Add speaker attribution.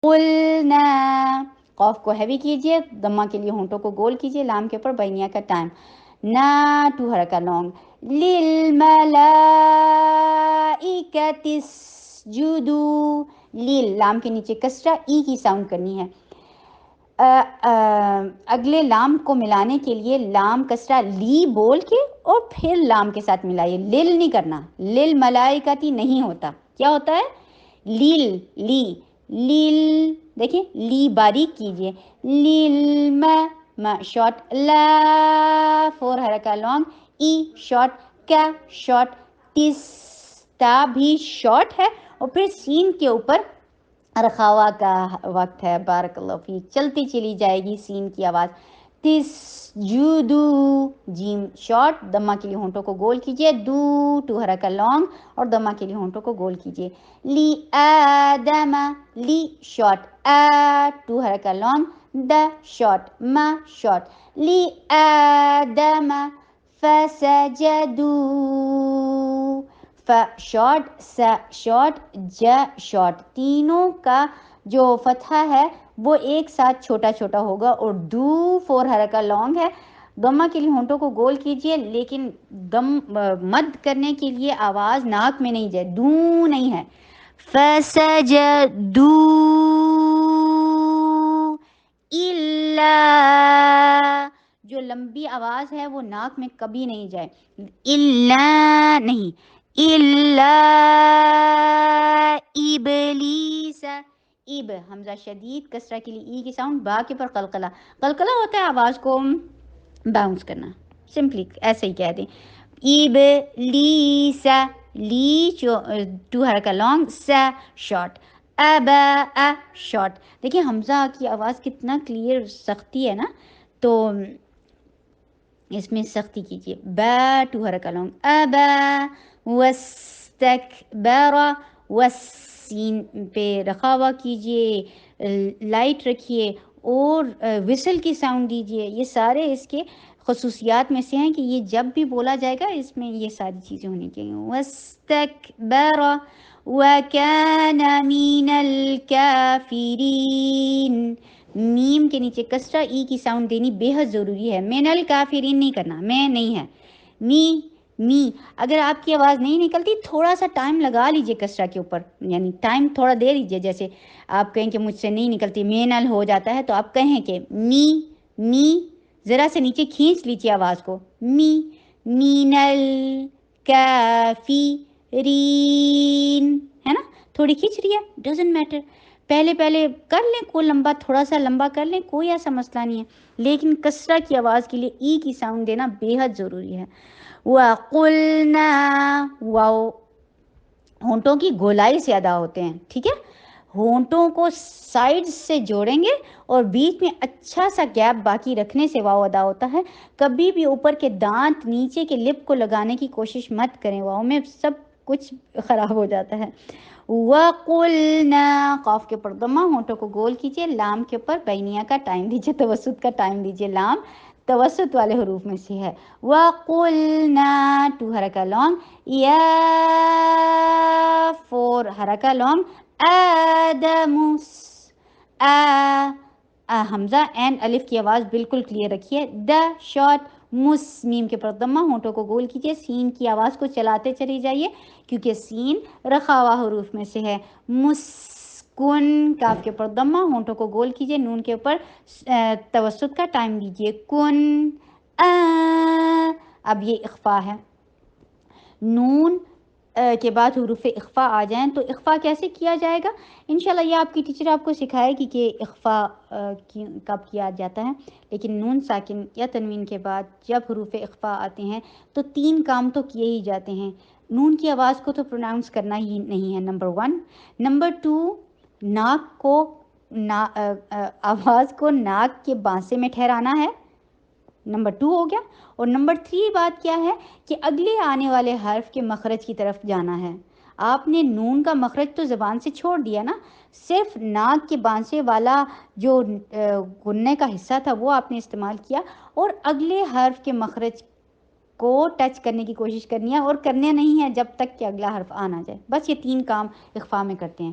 Speaker 1: قلنا قوف کو ہیوی کیجئے، دمہ کے لیے ہونٹوں کو گول کیجئے، لام کے اوپر بینیہ کا ٹائم، نا ٹو حرکہ لانگ، للملائکۃ اسجدوا، لیل لام کے نیچے کسرہ، ای کی ساؤنڈ کرنی ہے، اگلے لام کو ملانے کے لیے لام کسرہ لی بول کے اور پھر لام کے ساتھ ملائیے، لل نہیں کرنا، لل ملائکتی نہیں ہوتا، کیا ہوتا ہے لیل، لی لیل، دیکھیں لی باریک کیجئے، لیل ما شارٹ، لا فور حرکہ لانگ، ای شارٹ، کا شارٹ، تس تا بھی شارٹ ہے، اور پھر سین کے اوپر رخاوا کا وقت ہے، بارک اللہ فیک، چلتی چلی جائے گی سین کی آواز، تسجدو، جیم شارٹ، دمہ کے لیے ہونٹوں کو گول کیجئے، دو ٹو حرکہ لانگ اور دمہ کے لیے ہونٹوں کو گول کیجئے، لی آدم، لی شارٹ، ٹو حرکہ لانگ، دا شارٹ، ما شارٹ، لی آدم فسجدو، ف شارٹ، س شارٹ، ج شارٹ، تینوں کا جو فتحہ ہے وہ ایک ساتھ چھوٹا چھوٹا ہوگا، اور دو فور حرکہ لانگ ہے، دمہ کے لیے ہونٹوں کو گول کیجئے، لیکن دم مد کرنے کے لیے آواز ناک میں نہیں جائے، دو نہیں ہے، فسجدو الا، جو لمبی آواز ہے وہ ناک میں کبھی نہیں جائے، الا نہیں، الا ابلیس، اب حمزہ شدید کسرہ کے لیے ای کی ساؤنڈ، با کے پر قلقلہ، قلقلہ ہوتا ہے آواز کو باؤنس کرنا، سمپلی ایسے ہی کہہ دیں، ابلیس، لی ٹو حرکہ لانگ، سا شارٹ، ابا شارٹ، دیکھیں حمزہ کی آواز کتنا کلیئر، سختی ہے نا، تو اس میں سختی کیجئے، با ٹو حرکہ لانگ، ابا، واستکبر، والسین پہ رخاوا کیجئے، لائٹ رکھیے اور وسل کی ساؤنڈ دیجئے، یہ سارے اس کے خصوصیات میں سے ہیں کہ یہ جب بھی بولا جائے گا اس میں یہ ساری چیزیں ہونی چاہیے، واستکبر وَكَانَ مِنَ الْكَافِرِينَ، میم کے نیچے کسرہ، ای کی ساؤنڈ دینی بے حد ضروری ہے، من الکافرین نہیں کرنا، میں نہیں ہے، می، اگر آپ کی آواز نہیں نکلتی تھوڑا سا ٹائم لگا لیجئے کسرہ کے اوپر، یعنی ٹائم تھوڑا دے لیجئے، جیسے آپ کہیں کہ مجھ سے نہیں نکلتی، مینل ہو جاتا ہے تو آپ کہیں کہ می ذرا سے نیچے کھینچ لیجئے آواز کو، مین الکافرین، ہے نا، تھوڑی کھینچ رہی ہے، ڈزنٹ میٹر، پہلے کر لیں، کوئی لمبا تھوڑا سا لمبا کر لیں، کوئی ایسا مسئلہ نہیں ہے، لیکن کسرہ کی آواز کے لیے ای کی ساؤنڈ دینا بے حد ضروری ہے، وَقُلْنَا، واو ہونٹوں کی گولائی سے ادا ہوتے ہیں، ٹھیک ہے، ہونٹوں کو سائڈ سے جوڑیں گے اور بیچ میں اچھا سا گیپ باقی رکھنے سے واو ادا ہوتا ہے، کبھی بھی اوپر کے دانت نیچے کے لپ کو لگانے کی کوشش مت کریں، واو میں سب کچھ خراب ہو جاتا ہے، وَقُلْنَا، قاف کے اوپر ضمہ، ہونٹوں کو گول کیجئے، لام کے اوپر بینیہ کا ٹائم دیجئے، توسط کا ٹائم دیجئے، لام توسط والے حروف میں سے ہے، وَقُلْنَا ٹو حرکہ لانگ، یا فور حرکہ لانگ، آدمس، حمزہ این الف کی آواز بالکل کلیئر رکھیے، دا شارٹ، میم کے پر ضمہ، ہونٹوں کو گول کیجئے، سین کی آواز کو چلاتے چلی جائیے کیونکہ سین رخاوا حروف میں سے ہے، مسکن، کاف کے پر ضمہ، ہونٹوں کو گول کیجئے، نون کے اوپر توسط کا ٹائم دیجئے، کن، اب یہ اخفا ہے، نون کے بعد حروف اخفا آ جائیں تو اخفا کیسے کیا جائے گا، انشاءاللہ یہ آپ کی ٹیچر آپ کو سکھائے گی کہ اخفا کب کیا جاتا ہے، لیکن نون ساکن یا تنوین کے بعد جب حروف اخفا آتے ہیں تو 3 کام تو کیے ہی جاتے ہیں، نون کی آواز کو تو پروناؤنس کرنا ہی نہیں ہے، نمبر 1، نمبر 2 ناک کو آواز کو ناک کے بانسے میں ٹھہرانا ہے، نمبر 2 ہو گیا، اور نمبر 3 بات کیا ہے کہ اگلے آنے والے حرف کے مخرج کی طرف جانا ہے، آپ نے نون کا مخرج تو زبان سے چھوڑ دیا نا، صرف ناک کے بانسے والا جو غننے کا حصہ تھا وہ آپ نے استعمال کیا، اور اگلے حرف کے مخرج کو ٹچ کرنے کی کوشش کرنی ہے، اور کرنے نہیں ہے جب تک کہ اگلا حرف آ نہ جائے، بس یہ 3 کام اخفا میں کرتے ہیں،